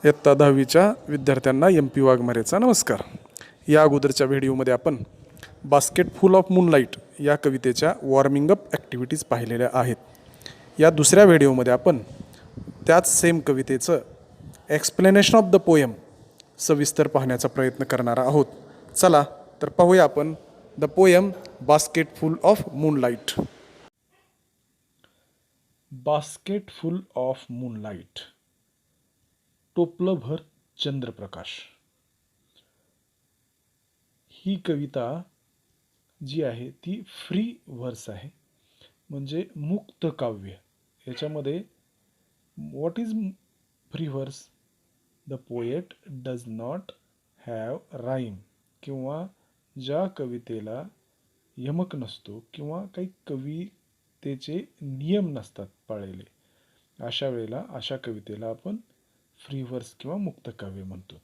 इयत्ता 10वीच्या विद्यार्थ्यांना M P वाघमारेचा नमस्कार. या अगोदरच्या व्हिडिओमध्ये आपण बास्केट फुल ऑफ मूनलाईट या कवितेच्या वॉर्मिंग अप ॲक्टिव्हिटीज पाहिलेल्या आहेत. या दुसऱ्या व्हिडिओमध्ये आपण त्याच सेम कवितेचं एक्सप्लेनेशन ऑफ द पोएम सविस्तर पाहण्याचा प्रयत्न करणार आहोत. चला तर पाहूया आपण the poem basket full of moonlight. Basket full of moonlight. टोपलंभर चंद्रप्रकाश. ही कविता जी आहे ती फ्री व्हर्स आहे, म्हणजे मुक्त काव्य. याच्यामध्ये what is free verse? The poet does not have rhyme, किंवा ज्या कवितेला यमक नसतो किंवा काही कवितेचे नियम नसतात पाळलेले, अशा वेळेला अशा कवितेला आपण फ्री व्हर्स किंवा मुक्त काव्य म्हणतो.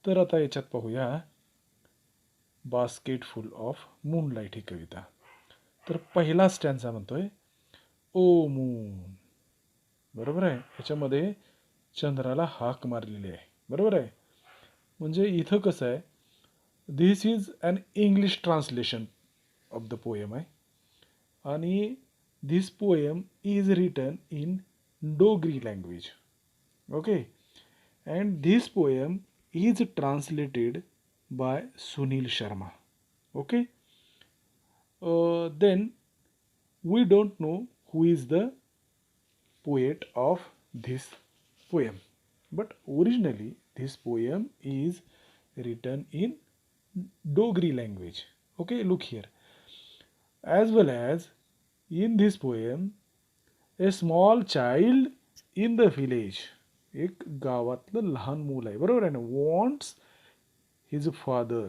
तर आता याच्यात पाहूया बास्केट फुल ऑफ मूनलाईट ही कविता. तर पहिला स्टॅन्झा म्हणतोय ओ मून. बरोबर आहे, याच्यामध्ये चंद्राला हाक मारलेली आहे. बरोबर आहे, म्हणजे इथं कसं आहे, this is an English translation of the poem आहे, आणि this poem is written in Dogri language. Okay, and this poem is translated by Sunil Sharma. Okay, then we don't know who is the poet of this poem, but originally this poem is written in Dogri language. Okay, look here. As well as in this poem, a small child in the village, एक गावातलं लहान मूल आहे. बरोबर आहे ना, wants his father,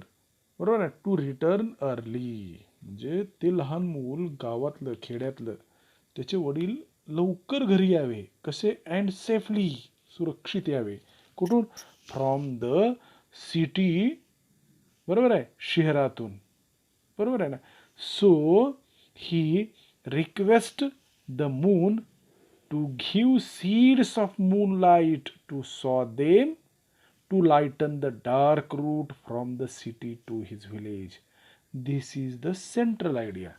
बरोबर आहे, टू रिटर्न अर्ली. म्हणजे ते लहान मूल गावातलं, खेड्यातलं, त्याचे वडील लवकर घरी यावे. कसे? अँड सेफली, सुरक्षित यावे. कुठून? From the city. बरोबर आहे, शहरातून. बरोबर आहे ना. So he request the moon to give seeds of moonlight to sow them, to lighten the dark route from the city to his village. This is the central idea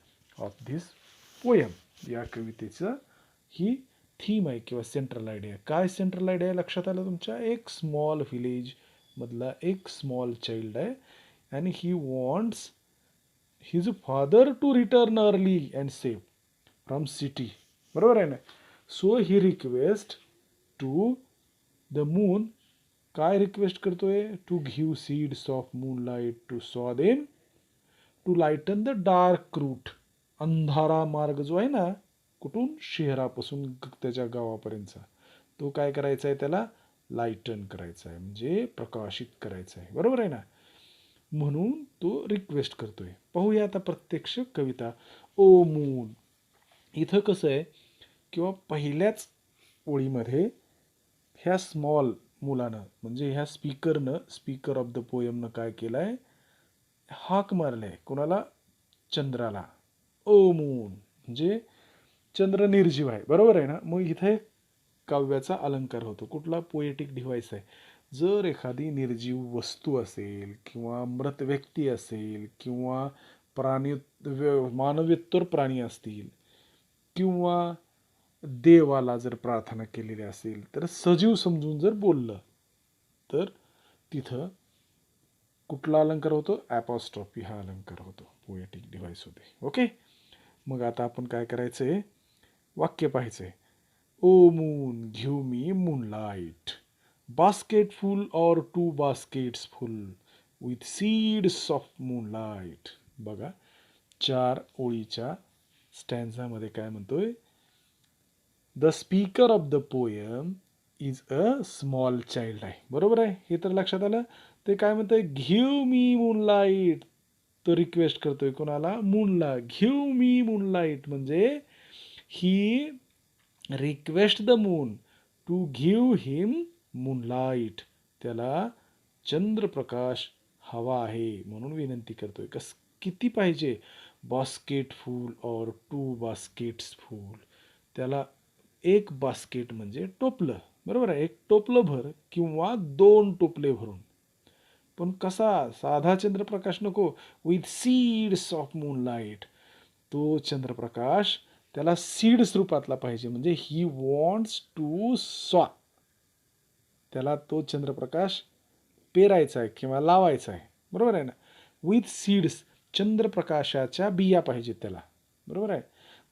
of this poem. या कवितेचं ही theme आहे किंवा central idea. काय central idea लक्षात आलं तुमच्या? एक small village मधला एक स्मॉल चाइल्ड आहे, आणि he wants his father to return early and safe from city. बरोबर आहे ना. So he request to the moon. काय रिक्वेस्ट करतोय? To give seeds of moonlight to sow them, to lighten the dark route. अंधारा मार्ग जो आहे ना, कुठून? शहरापासून त्याच्या गावापर्यंतचा, तो काय करायचा आहे? त्याला लाईटन करायचा आहे, म्हणजे प्रकाशित करायचा आहे. बरोबर आहे ना. म्हणून तो रिक्वेस्ट करतोय. पाहूया आता प्रत्यक्ष कविता. ओ मून. इथं कसं आहे, किंवा पहिल्याच ओळीमध्ये ह्या स्मॉल मुलानं, म्हणजे ह्या स्पीकरनं, स्पीकर ऑफ द पोएमनं काय केलं आहे? हाक मारलं आहे. कोणाला? चंद्राला. ओ मून, म्हणजे चंद्र निर्जीव आहे. बरोबर आहे ना. मग इथे काव्याचा अलंकार होतो. कुठला? पोएटिक डिव्हाइस आहे. जर एखादी निर्जीव वस्तू असेल, किंवा मृत व्यक्ती असेल, किंवा प्राणी, मानवेतर प्राणी असतील, किंवा देवाला जर प्रार्थना केलेली असेल, तर सजीव समजून जर बोललं, तर तिथं कुठला अलंकार होतो? ॲपॉस्ट्रॉफी हा अलंकार होतो. पोएटिक डिव्हाइस होते. ओके, मग आता आपण काय करायचंय? वाक्य पाहायचंय. O moon give me moonlight, basket full or two baskets full with seeds of moonlight. बघा, 4 ओळीच्या स्टॅन्झामध्ये काय म्हणतोय? The speaker of the poem is a small child आहे. बरोबर आहे, हे तर लक्षात आलं. ते काय म्हणतंय? Give me moonlight. तो रिक्वेस्ट करतोय कोणाला? मूनला. गिव्ह मी मूनलाईट, म्हणजे he request the moon to give him moonlight. त्याला चंद्रप्रकाश हवा आहे म्हणून विनंती करतोय. किती पाहिजे? Basket full or two baskets full. त्याला एक बास्केट म्हणजे टोपलं, बरोबर आहे. एक टोपलं भर किंवा 2 टोपले भरून. पण कसा? साधा चंद्रप्रकाश नको. With seeds of moonlight. तो चंद्रप्रकाश त्याला सीड्स रूपातला पाहिजे. म्हणजे ही वॉन्ट्स टू सॉ. त्याला तो चंद्रप्रकाश पेरायचा आहे किंवा लावायचा आहे. बरोबर आहे ना? विथ सीड्स, चंद्रप्रकाशाच्या बिया पाहिजेत त्याला. बरोबर आहे.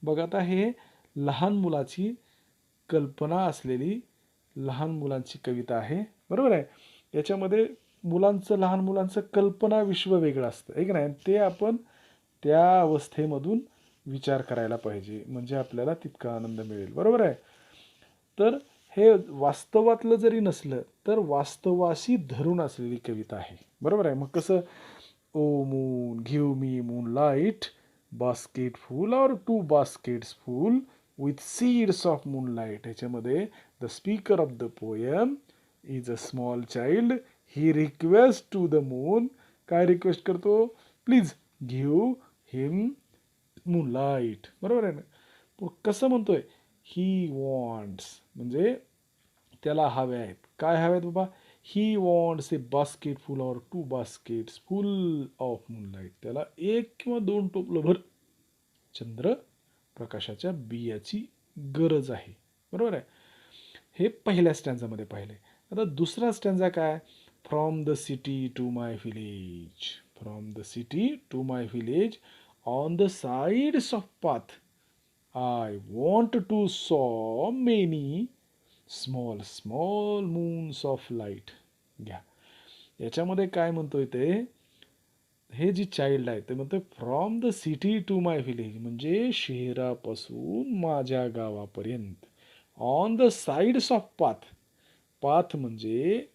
बघ आता हे लहान मुलाची कल्पना असलेली लहान मुलांची कविता आहे. बरोबर आहे. याच्यामध्ये लहान मुलांचं कल्पना विश्व वेगळं असतं आहे की नाही. ते आपण त्या अवस्थेमधून विचार करायला पाहिजे, म्हणजे आपल्याला तितका आनंद मिळेल. बरोबर आहे. तर हे वास्तवातलं जरी नसलं तर वास्तवाशी धरून असलेली कविता आहे. बरोबर आहे. मग कसं? O moon give me moonlight, basket full or 2 baskets full with seeds of moonlight. ह्याच्यामध्ये the speaker of the poem is a small child. He request to the moon. काय रिक्वेस्ट करतो? Please give him moonlight. बरोबर आहे ना? पण कसं म्हणतोय? He wants, म्हणजे त्याला हवे आहेत. काय हवे आहेत बाबा? He wants A basket full or 2 baskets full of moonlight. त्याला 1 किंवा 2 टोपलं भर चंद्र प्रकाशाच्या बियाची गरज आहे. बरोबर आहे. हे पहिल्या स्टँजामध्ये पाहिले. आता दुसरा स्टँजा काय? From the city to my village. From the city to my village on the sides of path I want to sow many small small moons of light. घ्या. याच्यामध्ये काय म्हणतोय ते? हे जी चाइल्ड आहे ते म्हणतोय from the city to my village, म्हणजे शहरापासून माझ्या गावापर्यंत. On the sides of path. Path म्हणजे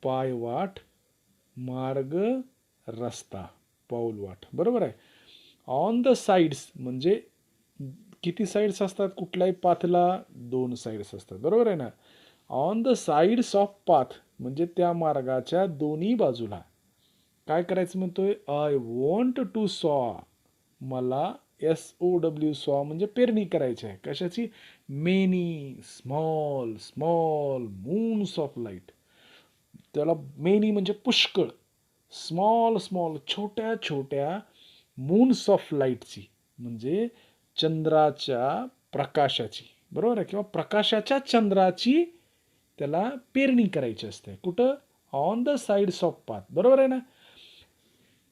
पायवाट, मार्ग, रस्ता, पाऊलवाट. बरोबर आहे. ऑन द साइड्स म्हणजे किती साइड्स असतात कुठल्याही पाथला? 2 साइड्स असतात. बरोबर आहे ना? On the sides of path म्हणजे त्या मार्गाच्या दोन्ही बाजूला काय करायचं म्हणतोय? आय वॉन्ट टू सॉ. मला SOW सॉ म्हणजे पेरणी करायची आहे. कशाची? Many small small moons of light. त्याला मेनी म्हणजे पुष्कळ, स्मॉल स्मॉल छोट्या छोट्या मून्स ऑफ लाईटची, म्हणजे चंद्राच्या प्रकाशाची. बरोबर आहे. किंवा प्रकाशाच्या चंद्राची त्याला पेरणी करायची असते. कुठं? On the sides of path. बरोबर आहे ना?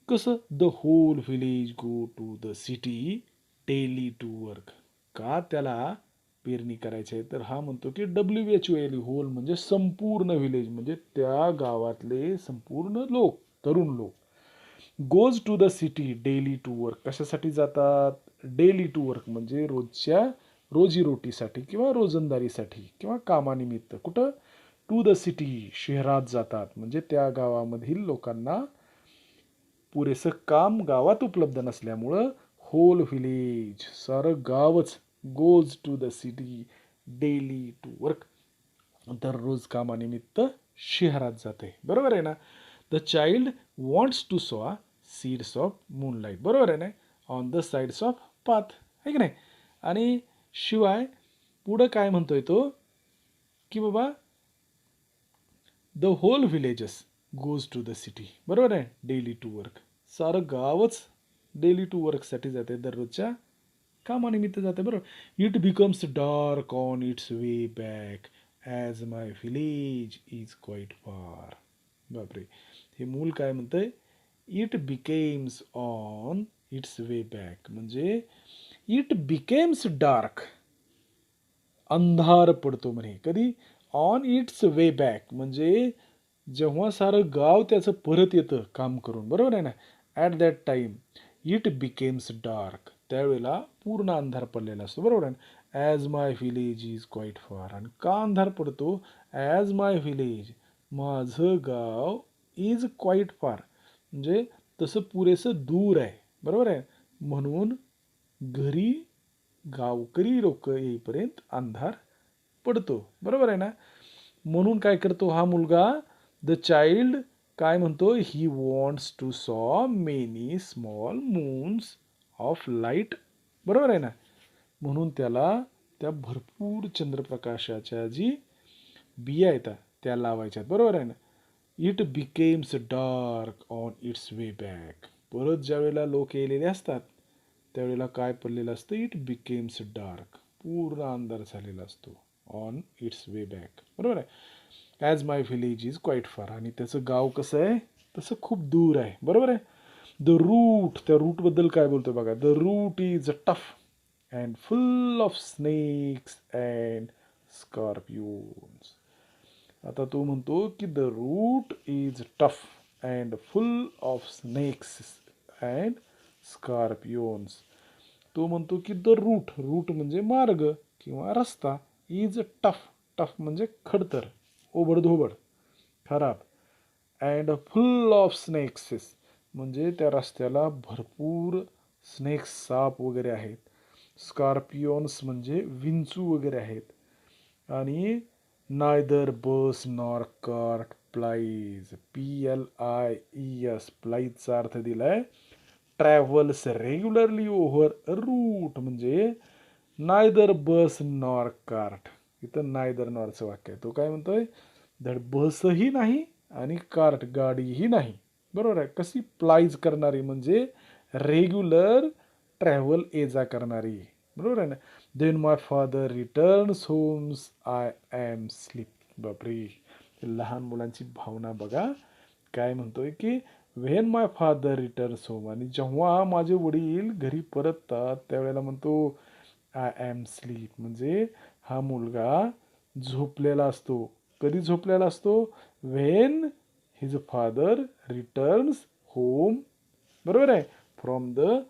कसं? The whole village go to the city daily to work. का त्याला पेरणी करायची आहे? तर हा म्हणतो की WHOL, होल म्हणजे संपूर्ण विलेज, म्हणजे त्या गावातले संपूर्ण लोक, तरुण लोक. Goes to the city daily to work. कशासाठी जातात? डेली टू वर्क म्हणजे रोजच्या रोजीरोटीसाठी किंवा रोजंदारीसाठी किंवा कामानिमित्त. कुठं? टू द सिटी, शहरात जातात. म्हणजे त्या गावामधील लोकांना पुरेसं काम गावात उपलब्ध नसल्यामुळं होल व्हिलेज, सारं गावच, goes to the city daily to work, दररोज कामानिमित्त शहरात जाते. बरोबर आहे ना? The child wants to sow seeds of moonlight. बरोबर आहे ना? On the sides of path. आहे की नाही? आणि शिवाय पुढं काय म्हणतोय तो? की बाबा the whole villages goes to the city. बरोबर आहे. Daily to work. सारं गावच डेली टू वर्कसाठी जाते, दररोजच्या कामानिमित्त जाते. बरोबर. It becomes dark on it's way back as my village is quite फार. बापरे. हे मूल काय म्हणतंय? It becomes on it's way back म्हणजे इट बिकेम्स डार्क, अंधार पडतो म्हणे. कधी? ऑन इट्स वे बॅक म्हणजे जेव्हा सारं गाव त्याचं परत येतं काम करून. बरोबर आहे ना? At that time it becomes dark, त्यावेळेला पूर्ण अंधार पडलेला असतो. बरोबर आहे ना? As my village is quite फार. आणि का अंधार पडतो? ॲज माय व्हिलेज, माझं गाव, इज क्वाईट फार म्हणजे तसं पुरेसं दूर आहे. बरोबर आहे. म्हणून घरी गावकरी लोक येईपर्यंत अंधार पडतो. बरोबर आहे ना? म्हणून काय करतो हा मुलगा? द चाइल्ड काय म्हणतो? ही wants to sow many small moons of light. बरोबर आहे ना? म्हणून त्याला त्या भरपूर चंद्रप्रकाशाच्या जी बिया येतात त्या लावायच्यात, बरोबर आहे ना. It becomes dark on it's way back. परत ज्या वेळेला लोक येलेले असतात त्यावेळेला काय पडलेलं असतं, इट बिकेम्स डार्क, पूर्ण अंधार झालेला असतो ऑन इट्स वे बॅक, बरोबर आहे. As my village is quite फार, आणि त्याचं गाव कसं आहे तसं खूप दूर आहे, बरोबर आहे. द रूट, त्या रूटबद्दल काय बोलतो बघा. The route is tough and full of snakes and scorpions. आता तो म्हणतो की the route is tough and full of snakes and scorpions. तो म्हणतो की द रूट, रूट म्हणजे मार्ग किंवा रस्ता, इज टफ, टफ म्हणजे खडतर, ओबडधोबड, खराब. अँड फुल ऑफ स्नेक्सेस म्हणजे त्या रस्त्याला भरपूर स्नेक्स, साप वगैरे आहेत. स्कॉर्पिओन्स म्हणजे विंचू वगैरे आहेत. आणि नायदर बस नॉर कार्ट प्लाईज, PLIES, प्लाईजचा अर्थ दिलाय ट्रॅव्हल्स रेग्युलरली ओव्हर रूट, म्हणजे नायदर बस नॉर कार्ट. इथं नायदर नॉरचं वाक्य आहे. तो काय म्हणतोय, धड बसही नाही आणि कार्ट गाडीही नाही, बरोबर आहे. कशी प्लाईज करणारी म्हणजे रेग्युलर ट्रॅव्हल ये करणारी, बरोबर आहे ना. Then my father returns homes I am sleep. बापरे, लहान मुलांची भावना बघा. काय म्हणतोय की when my father returns home, आणि जेव्हा माझे वडील घरी परततात त्यावेळेला म्हणतो आय एम स्लीप, म्हणजे हा मुलगा झोपलेला असतो. कधी झोपलेला असतो, when his father returns home, बरोबर आहे, from the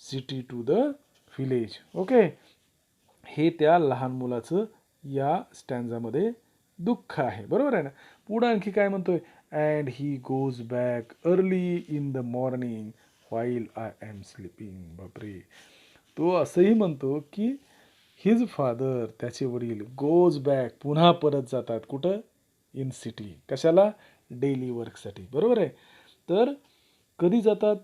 city to the village. Okay, हे त्या लहान मुलाचं या स्टँजामध्ये दुःख आहे, बरोबर आहे ना. पुढं आणखी काय म्हणतोय, and he goes back early in the morning while I am sleeping. बापरे, तो असंही म्हणतो की हिज फादर, त्याचे वडील, गोज बॅक, पुन्हा परत जातात कुठं, इन सिटी, कशाला, डेली वर्कसाठी, बरोबर आहे. तर कधी जातात,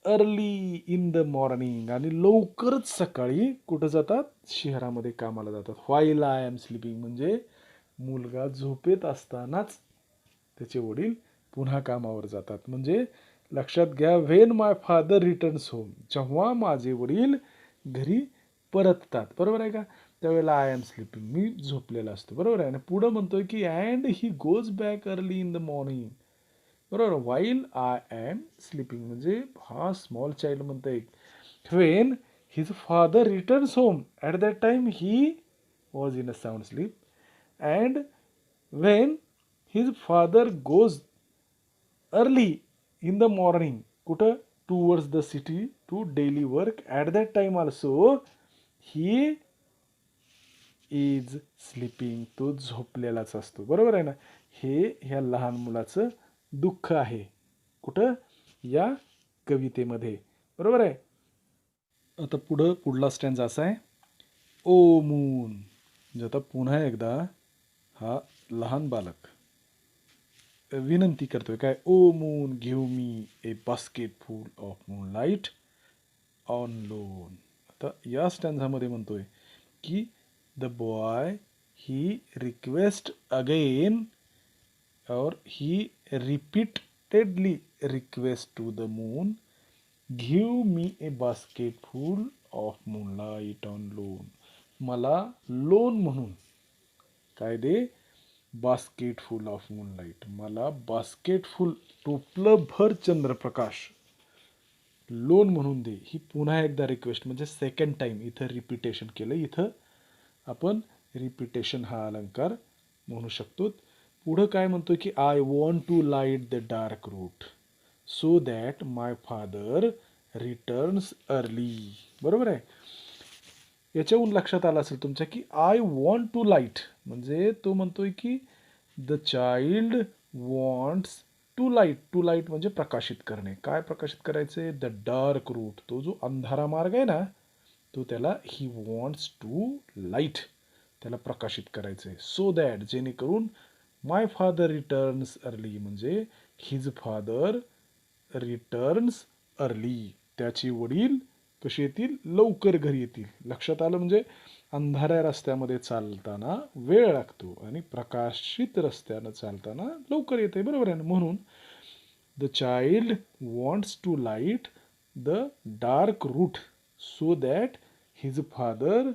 अर्ली इन द मॉर्निंग, आणि लवकरच सकाळी कुठं जातात, शहरामध्ये कामाला जातात. व्हाईल आय एम स्लीपिंग म्हणजे मुलगा झोपेत असतानाच त्याचे वडील पुन्हा कामावर जातात. म्हणजे लक्षात घ्या, when my father returns home, जेव्हा माझे वडील घरी परततात, बरोबर आहे का, त्यावेळेला आय एम स्लीपिंग, मी झोपलेला असतो, बरोबर आहे ना. पुढं म्हणतोय की and he goes back early in the morning, बरोबर, व्हाईल आय एम स्लीपिंग म्हणजे हा स्मॉल चाइल्ड म्हणतोय when his father returns home at that time he was in a sound sleep, and when his father goes early in the morning कुठं, towards the city to daily work, at that time also he is sleeping, तो झोपलेलाच असतो, बरोबर आहे ना. हे ह्या लहान मुलाचं दुःख आहे कुठं, या कवितेमध्ये, बरोबर आहे. आता पुढला स्टँज असा आहे, ओ मून. म्हणजे आता पुन्हा एकदा हा लहान बालक विनंती करतोय काय, O moon give me a basket full of moonlight on loan. आता या स्टँझामध्ये म्हणतोय की the boy he request again, और he repeatedly request to the moon, give me a basket full of moonlight on loan. मला loan म्हणून काय दे, बास्केट फुल ऑफ मूनलाईट, मला बास्केट फुल, टोपलंभर चंद्रप्रकाश लोन म्हणून दे. ही पुन्हा एकदा रिक्वेस्ट, म्हणजे सेकंड टाइम इथं रिपिटेशन केलं. इथं आपण रिपिटेशन हा अलंकार म्हणू शकतो. पुढं काय म्हणतो की I want to light the dark route so that my father returns early, बरोबर आहे. याच्याहून लक्षात आलं असेल तुमच्या की आय वॉन्ट टू लाईट म्हणजे तो म्हणतोय की the child wants to light, to light म्हणजे प्रकाशित करणे. काय प्रकाशित करायचे, द डार्क रूट, तो जो अंधारा मार्ग आहे ना, तो त्याला ही वॉन्ट्स टू लाईट, त्याला प्रकाशित करायचं सो दॅट, जेणेकरून माय फादर रिटर्न्स अर्ली म्हणजे हिज फादर रिटर्न्स अर्ली, त्याचे वडील कसे येतील, लवकर घरी येतील. लक्षात आलं. म्हणजे अंधाऱ्या रस्त्यामध्ये चालताना वेळ लागतो आणि प्रकाशित रस्त्यानं चालताना लवकर येते, बरोबर आहे ना. म्हणून the child wants to light the dark route so that his father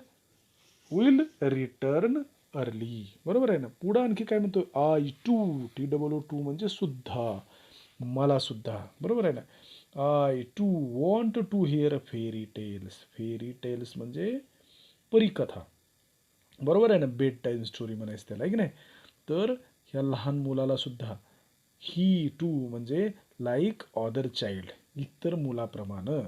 will return early, बरोबर आहे ना. पुढं आणखी काय म्हणतो, आय टू, TOO म्हणजे सुद्धा, मला सुद्धा, बरोबर आहे ना. I too want to hear fairy tales. Fairy tales म्हणजे परिकथा, बरोबर आहे ना. बेड टाईम स्टोरी म्हणायचं त्याला, आहे की नाही. तर ह्या लहान मुलाला सुद्धा ही टू म्हणजे लाईक अदर चाइल्ड, इतर मुलाप्रमाणे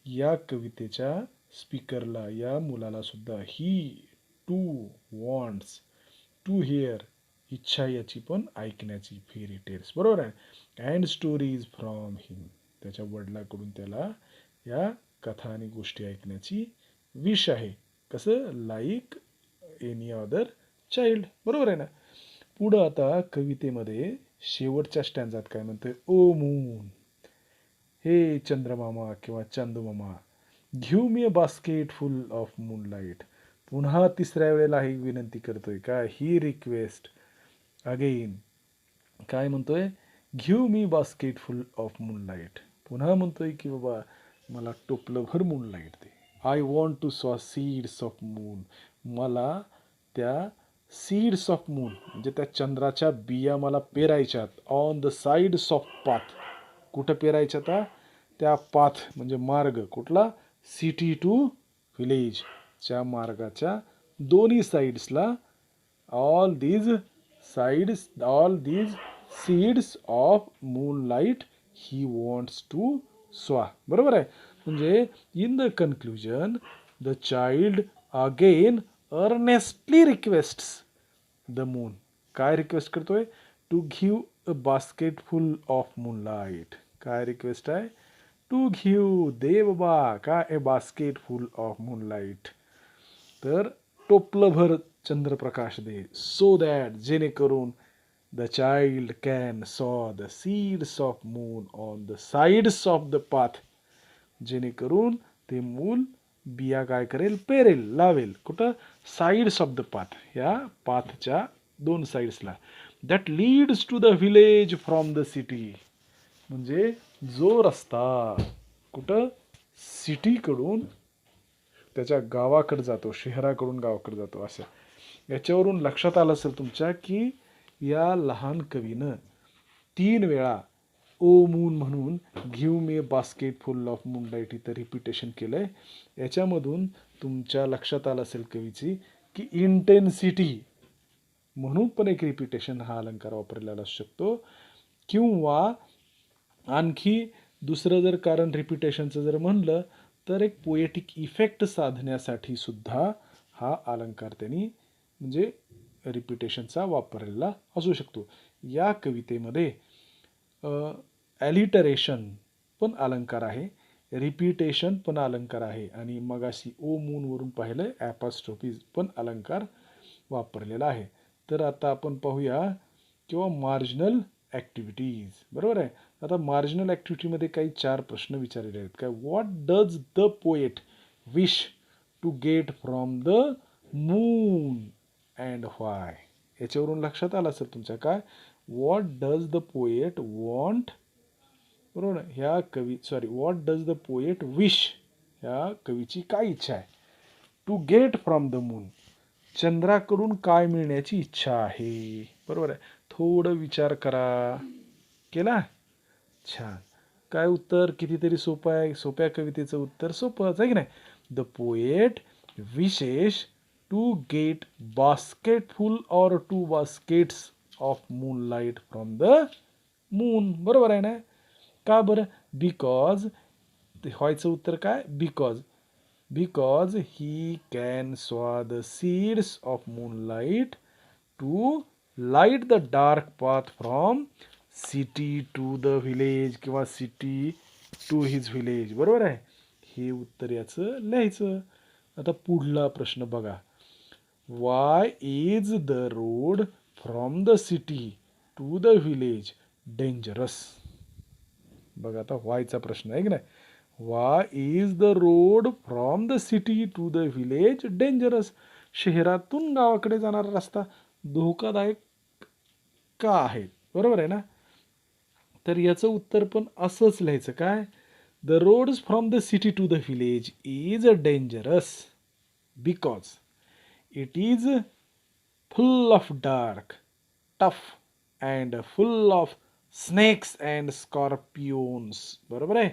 या कवितेच्या स्पीकरला, या मुलाला सुद्धा ही टू वॉन्ट्स टू हिअर, इच्छा याची पण ऐकण्याची, फेरी टेल्स, बरोबर आहे. अँड स्टोरीज फ्रॉम हिम, त्याच्या वडिलाकडून त्याला या कथा आणि गोष्टी ऐकण्याची विश आहे. कसं, लाईक एनी अदर चाइल्ड, बरोबर आहे ना. पुढं आता कवितेमध्ये शेवटच्या स्टँजात काय म्हणतोय, ओ मून, हे चंद्रमामा किंवा चांदूमामा, give me a basket full of moonlight. पुन्हा तिसऱ्या वेळेला ही विनंती करतोय, काय, ही रिक्वेस्ट अगेन. काय म्हणतोय, give me basket full of moonlight. पुन्हा म्हणतोय की बाबा मला टोपलंभर मूनलाईट दे. I want to sow seeds of moon, मला त्या सीड्स ऑफ मून म्हणजे त्या चंद्राच्या बिया मला पेरायच्यात, on the sides of path. कुठं पेरायच्या, त्या पाथ म्हणजे मार्ग, कुठला, सिटी टू विलेजच्या मार्गाच्या दोन्ही साईड्सला. All these seeds of moonlight he wants to sow, बरोबर आहे. म्हणजे in the conclusion the child again earnestly requests the moon. काय रिक्वेस्ट करतोय, to give a basket full of moonlight. काय रिक्वेस्ट आहे, टू गिव्ह, दे बाबा काय, a basket full of moonlight. तर टोपलंभर चंद्रप्रकाश दे, सो दॅट, जेणेकरून the child can sow the seeds of moon on the sides of the path, जेणेकरून ते मूल बिया काय करेल, पेरेल, लावेल, कुठं, साईड्स ऑफ द पाथ, या पाथच्या दोन साईड्सला. That leads to the village from the city, म्हणजे जो रस्ता कुठं, सिटीकडून त्याच्या गावाकडे जातो, शहराकडून गावाकडे जातो, असं. याच्यावरून लक्षात आलं असेल तुमच्या की या लहान कवीनं 3 वेळा ओ मून म्हणून give me a basket full of moonlight इथं रिपिटेशन केलंय. याच्यामधून तुमच्या लक्षात आलं असेल कवीची की इंटेन्सिटी म्हणून पण एक रिपिटेशन हा अलंकार वापरलेला असू शकतो, किंवा आणखी दुसरं जर कारण रिपिटेशनचं जर म्हणलं तर एक पोएटिक इफेक्ट साधण्यासाठी सुद्धा हा अलंकार त्यांनी म्हणजे रिपिटेशनचा वापरलेला असू शकतो. या कवितेमध्ये ॲलिटरेशन पण अलंकार आहे, रिपिटेशन पण अलंकार आहे, आणि मगाशी ओ मूनवरून पाहिलं ॲपॉस्ट्रोफी पण अलंकार वापरलेला आहे. तर आता आपण पाहूया किंवा मार्जिनल ॲक्टिव्हिटीज, बरोबर आहे. आता मार्जिनल ॲक्टिव्हिटीमध्ये काही 4 प्रश्न विचारलेले आहेत. काय, what does the poet wish to get from the moon and why. याच्यावरून लक्षात आलं असेल तुमच्या, काय, what does the poet want, बरोबर, what does the poet wish, ह्या कवीची काय इच्छा आहे, to get from the moon, चंद्राकडून काय मिळण्याची इच्छा आहे, बरोबर आहे. थोडं विचार करा, केला, छान. काय उत्तर, कितीतरी सोपं आहे. सोप्या कवितेचं उत्तर सोपंच आहे की नाही. The poet wishes to get basket full or 2 baskets of moonlight from the moon, बरोबर आहे ना. का बरं, बिकॉज, व्हायचं उत्तर काय, because he can sow the seeds of moonlight to light the dark path from city to the village किंवा city to his village, बरोबर आहे. हे उत्तर याचं लिहायचं. आता पुढला प्रश्न बघा, why is the road from the city to the village dangerous. बघा आता व्हायचा प्रश्न आहे की नाही. Why is the road from the city to the village dangerous? शहरातून गावाकडे जाणारा रस्ता धोकादायक का आहे? बरोबर आहे ना? तर याचं उत्तर पण असंच लिहायचं काय? The roads from the city to the village is dangerous because it is full of dark, tough and full of snakes and scorpions. बरोबर आहे?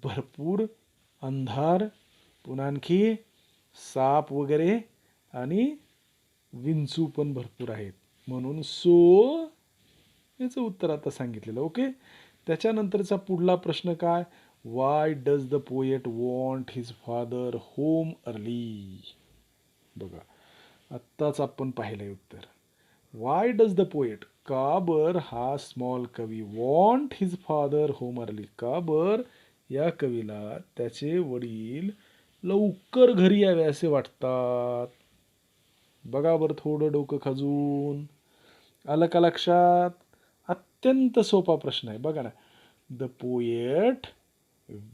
भरपूर अंधार, पुन्हा आणखी साप वगैरे आणि विंचू पण भरपूर आहेत. म्हणून याचं उत्तर आता सांगितलेलं. ओके. त्याच्यानंतरचा पुढला प्रश्न काय? Y does the poet want his father home early? बघा, आत्ताच आपण पाहिलंय उत्तर. वाय डज द पोएट, का बर हा स्मॉल कवी want his father home early, का बर या कवीला त्याचे वडील लवकर घरी यावे असे वाटतात? बघा बरं थोडं डोकं खाजून. आलं का लक्षात? अत्यंत सोपा प्रश्न आहे. बघा ना, the poet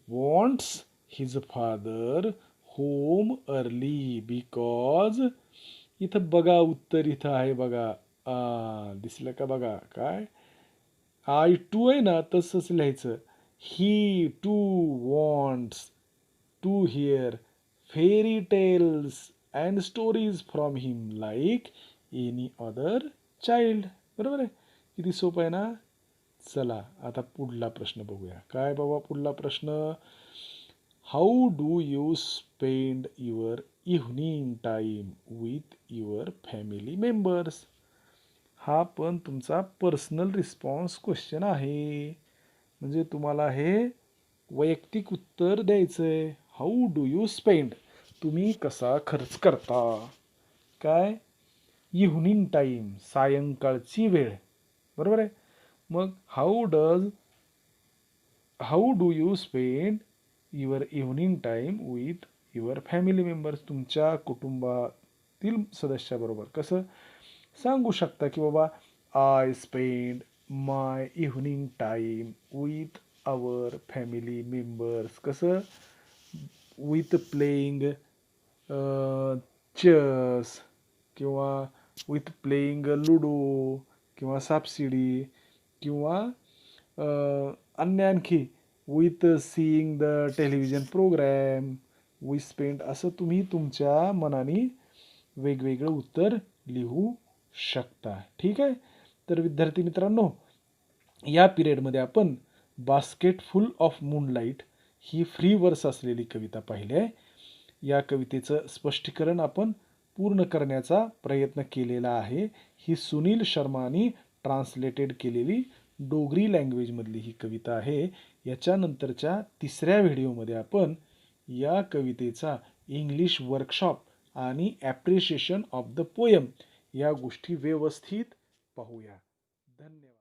wants his father home early because, इथं बघा उत्तर इथं आहे बघा. दिसलं का? बघा काय आय टू आहे ना, तसंच लिहायचं. He too wants to hear fairy tales and stories from him like any other child. बरोबर आहे? किती सोपं आहे ना. चला आता पुढला प्रश्न बघूया. काय बाबा पुढला प्रश्न? How do you spend your evening time with your family members? हा पण तुमचा पर्सनल रिस्पॉन्स क्वेश्चन आहे. म्हणजे तुम्हाला हे वैयक्तिक उत्तर द्यायचं आहे. हाऊ डू यू स्पेंड, तुम्ही कसा खर्च करता? काय? इव्हनिंग टाईम, सायंकाळची वेळ. बरोबर आहे? मग how do you spend your evening time with your family members? तुमच्या कुटुंबातील सदस्याबरोबर कसं सांगू शकता की बाबा, I spend my evening time with our family members. कसं? विथ प्लेइंग चेस, किंवा विथ प्लेइंग लुडो, किंवा सापशिडी, किंवा आणखी with seeing the television programme. We spend, असं तुम्ही तुमच्या मनाने वेगवेगळं उत्तर लिहू शकता. ठीक आहे? तर विद्यार्थी मित्रांनो, या पिरियडमध्ये आपण basket full of moonlight he free वर्स असलेली कविता पाहिली आहे. या कवितेचं स्पष्टीकरण आपण पूर्ण करण्याचा प्रयत्न केलेला आहे. ही सुनील शर्मानी ट्रान्सलेटेड केलेली डोगरी लँग्वेजमधली ही कविता आहे. याच्यानंतरच्या तिसऱ्या व्हिडिओमध्ये आपण या कवितेचा इंग्लिश वर्कशॉप आणि ॲप्रिशिएशन ऑफ द पोयम या गोष्टी व्यवस्थित पाहूया. धन्यवाद.